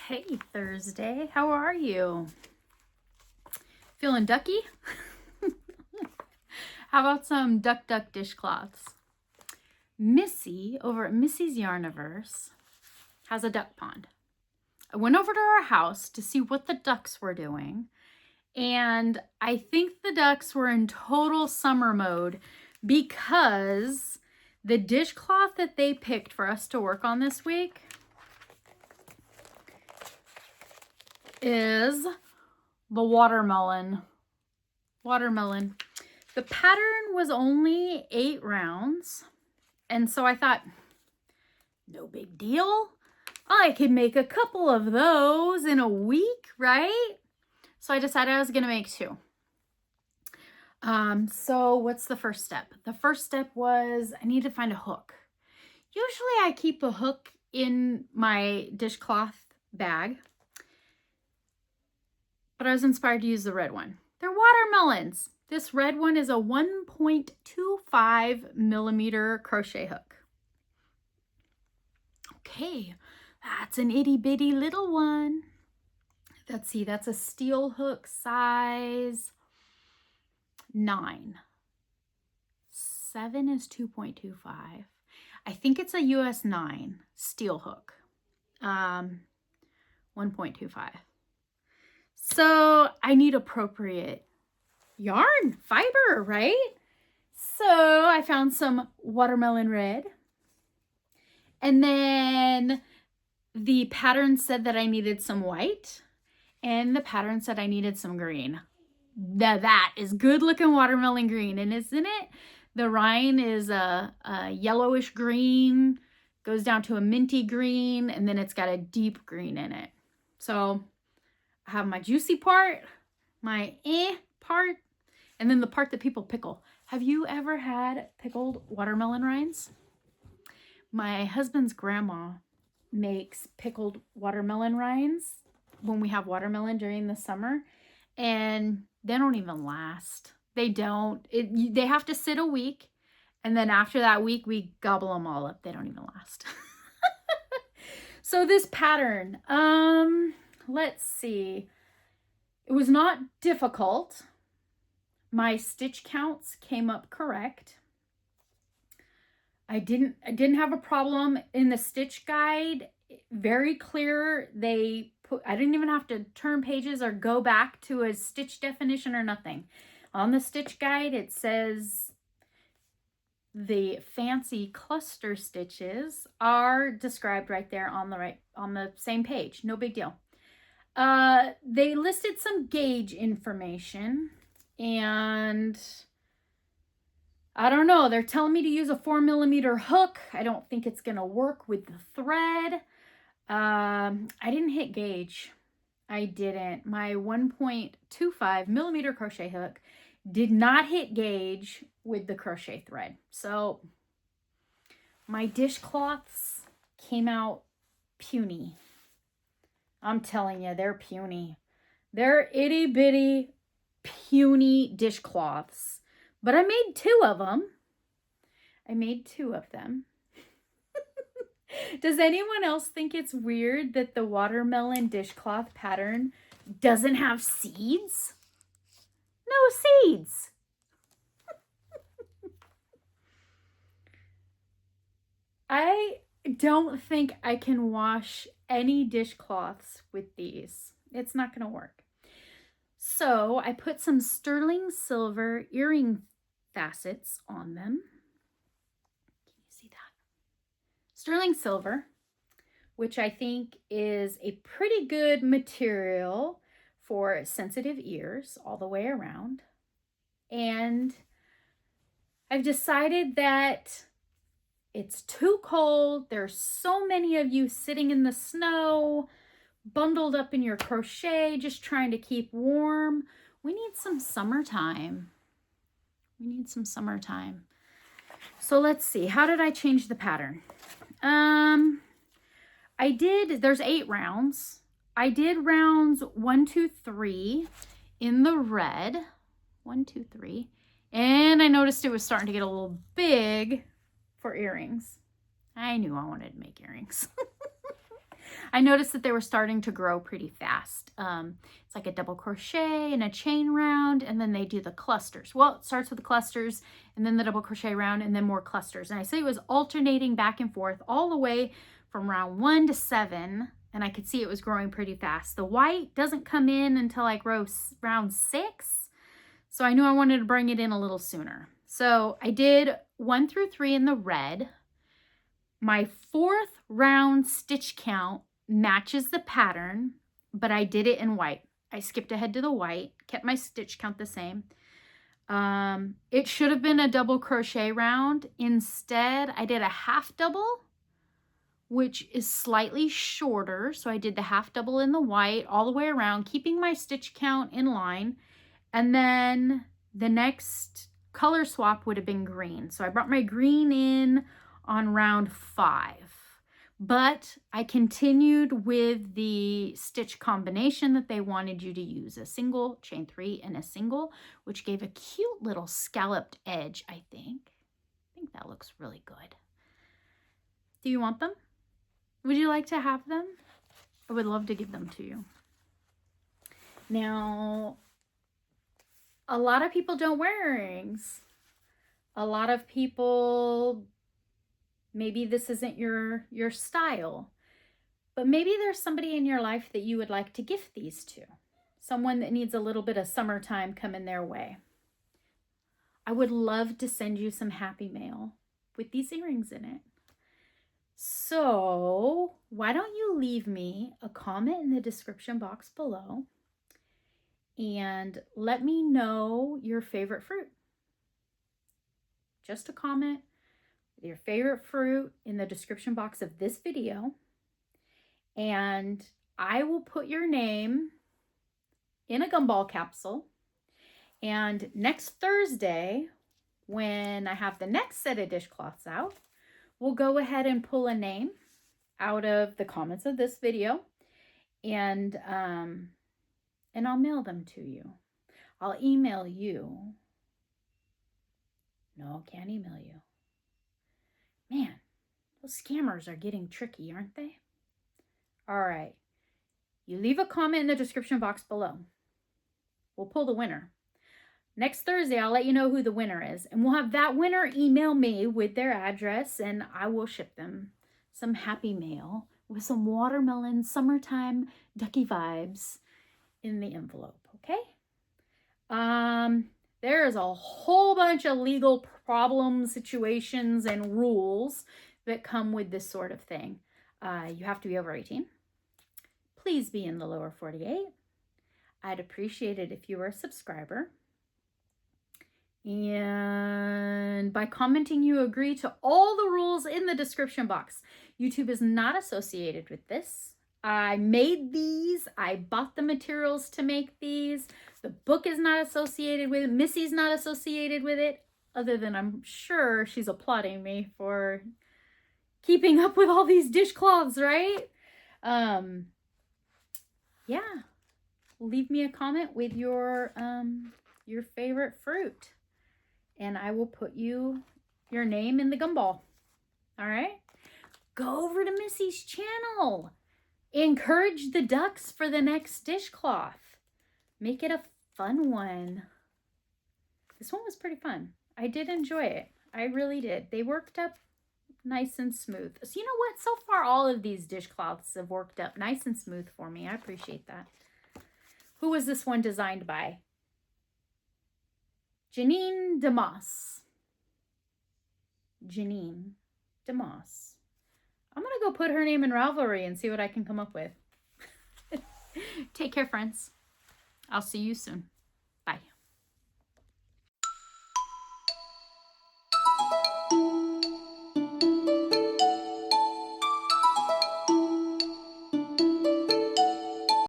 Hey, Thursday. How are you? Feeling ducky? How about some duck dishcloths? Missy over at Missy's Yarniverse has a duck pond. I went over to her house to see what the ducks were doing, and I think the ducks were in total summer mode because the dishcloth that they picked for us to work on this week is the watermelon. The pattern was only 8 rounds, and so I thought, no big deal. I could make a couple of those in a week, right? So I decided I was gonna make 2. So what's the first step? The first step was I need to find a hook. Usually I keep a hook in my dishcloth bag, but I was inspired to use the red one. They're watermelons. This red one is a 1.25 millimeter crochet hook. Okay, that's an itty bitty little one. Let's see, that's a steel hook size 9. 7 is 2.25. I think it's a US 9 steel hook. 1.25. So I need appropriate yarn, fiber, right? So I found some watermelon red. And then the pattern said that I needed some white. And the pattern said I needed some green. Now that is good looking watermelon green. And isn't it? The rind is a yellowish green, goes down to a minty green, and then it's got a deep green in it. So I have my juicy part, my part, and then the part that people pickle. Have you ever had pickled watermelon rinds? My husband's grandma makes pickled watermelon rinds when we have watermelon during the summer, and they don't even last. They don't. They have to sit a week, and then after that week, we gobble them all up. They don't even last. So this pattern, let's see. It was not difficult. My stitch counts came up correct. I didn't have a problem in the stitch guide. Very clear. I didn't even have to turn pages or go back to a stitch definition or nothing. On the stitch guide, it says the fancy cluster stitches are described right there on the same page. No big deal. They listed some gauge information, and I don't know. They're telling me to use a 4 millimeter hook. I don't think it's going to work with the thread. I didn't hit gauge. I didn't. My 1.25 millimeter crochet hook did not hit gauge with the crochet thread. So my dishcloths came out puny. I'm telling you, they're puny. They're itty bitty puny dishcloths. But I made 2 of them. Does anyone else think it's weird that the watermelon dishcloth pattern doesn't have seeds? No seeds. I don't think I can wash any dishcloths with these. It's not going to work. So I put some sterling silver earring facets on them. Can you see that? Sterling silver, which I think is a pretty good material for sensitive ears all the way around. And I've decided that it's too cold. There's so many of you sitting in the snow, bundled up in your crochet, just trying to keep warm. We need some summertime. So let's see. How did I change the pattern? There's 8 rounds. I did rounds 1, 2, 3 in the red. 1, 2, 3. And I noticed it was starting to get a little big for earrings. I knew I wanted to make earrings. I noticed that they were starting to grow pretty fast. It's like a double crochet and a chain round, and then they do the clusters. Well, it starts with the clusters and then the double crochet round and then more clusters. And I say it was alternating back and forth all the way from round 1 to 7, and I could see it was growing pretty fast. The white doesn't come in until like round 6, so I knew I wanted to bring it in a little sooner. So I did 1 through 3 in the red. My 4th round stitch count matches the pattern, but I did it in white. I skipped ahead to the white, kept my stitch count the same. It should have been a double crochet round. Instead, I did a half double, which is slightly shorter. So I did the half double in the white all the way around, keeping my stitch count in line. And then the next color swap would have been green. So I brought my green in on round 5, but I continued with the stitch combination that they wanted you to use, a single, chain 3, and a single, which gave a cute little scalloped edge, I think. I think that looks really good. Do you want them? Would you like to have them? I would love to give them to you. Now, a lot of people don't wear earrings. A lot of people, maybe this isn't your style, but maybe there's somebody in your life that you would like to gift these to. Someone that needs a little bit of summertime coming their way. I would love to send you some happy mail with these earrings in it. So why don't you leave me a comment in the description box below and let me know your favorite fruit. Just a comment with your favorite fruit in the description box of this video, and I will put your name in a gumball capsule. And next Thursday, when I have the next set of dishcloths out, we'll go ahead and pull a name out of the comments of this video, and I'll mail them to you. I'll email you. No, I can't email you. Man, those scammers are getting tricky, aren't they? All right. You leave a comment in the description box below. We'll pull the winner. Next Thursday, I'll let you know who the winner is, and we'll have that winner email me with their address, and I will ship them some happy mail with some watermelon summertime ducky vibes in the envelope, okay? There is a whole bunch of legal problem situations and rules that come with this sort of thing. You have to be over 18. Please be in the lower 48. I'd appreciate it if you were a subscriber. And by commenting, you agree to all the rules in the description box. YouTube is not associated with this. I made these. I bought the materials to make these. The book is not associated with it. Missi's not associated with it, other than I'm sure she's applauding me for keeping up with all these dishcloths, right? Yeah. Leave me a comment with your favorite fruit, and I will put your name in the gumball. All right? Go over to Missi's channel. Encourage the ducks for the next dishcloth. Make it a fun one. This one was pretty fun. I did enjoy it. I really did. They worked up nice and smooth. So you know what? So far, all of these dishcloths have worked up nice and smooth for me. I appreciate that. Who was this one designed by? Janine DeMoss. Janine DeMoss. I'm going to go put her name in Ravelry and see what I can come up with. Take care, friends. I'll see you soon.